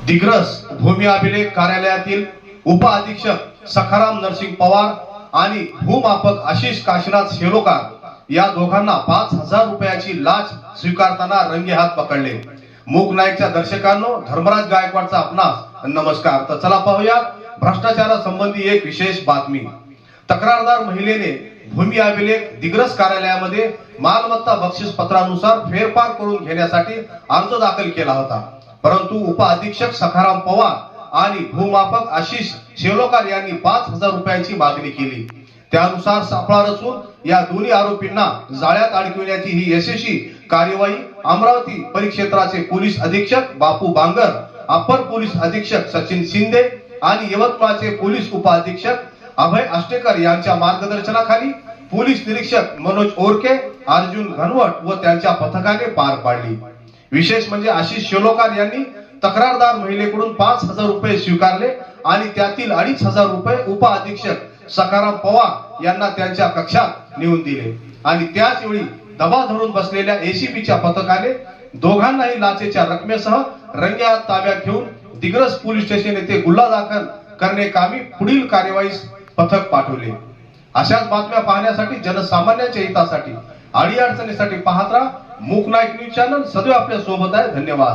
दिग्रस भूमी अभिलेख कार्यालयातील उप अधीक्षक सखाराम नरसिंग पवार आणि भूमापक आशिष काशीनाथ शेलोकार या दोघांना 5,000 रुपयाची लाच स्वीकारताना रंगेहात पकडले। मूक नाईकच्या दर्शकांनो, धर्मराज गायकवाडचा आपणास नमस्कार। तर चला पाहूया भ्रष्टाचारासंबंधी एक विशेष बातमी। तक्रारदार महिलेने भूमी अभिलेख दिग्रस कार्यालयामध्ये मालमत्ता बक्षीस पत्रानुसार फेरफार करून घेण्यासाठी अर्ज दाखल केला होता, परंतु उप अधीक्षक सखाराम पवार आणि भूमापक आशिष शेलोकार यांनी 5,000 रुपयांची मागणी केली। त्यानुसार सापळा रचून या दोन्ही आरोपींना जाळ्यात अडकविण्याची ही यशस्वी कार्यवाही अमरावती परिक्षेत्राचे पोलीस अधीक्षक बापू बांगर, अप्पर पोलीस अधीक्षक सचिन शिंदे आणि यवतमाळचे पोलीस उप अधीक्षक अभय आष्टेकर यांच्या मार्गदर्शनाखाली पोलीस निरीक्षक मनोज ओरके, अर्जुन घनवट व त्यांच्या पथकाने पार पाडली। विशेष म्हणजे आशिष शेलोकार यांनी तक्रारदार महिलेकडून 5,000 रुपये स्वीकारले आणि त्यातील 2,500 रुपये उप अधीक्षक सखाराम पवार यांना त्यांच्या कक्षात नेऊन दिले आणि त्याच वेळी दबा धरून बसलेल्या एसीपीच्या पथकाने दोघांनाही लाचेच्या रकमेसह रंगेहात ताब्यात घेऊन दिग्रस पोलीस स्टेशन येथे गुन्हा दाखल करणे कामी पुढील कार्यवाहीस पथक पाठवले। अशाच बातम्या पाहण्यासाठी, जनसामान्यांच्या हितासाठी, अडीअडचणीसाठी पाहत राहा मूक नाईक न्यूज चॅनल। सदैव आपल्या सोबत आहे। धन्यवाद।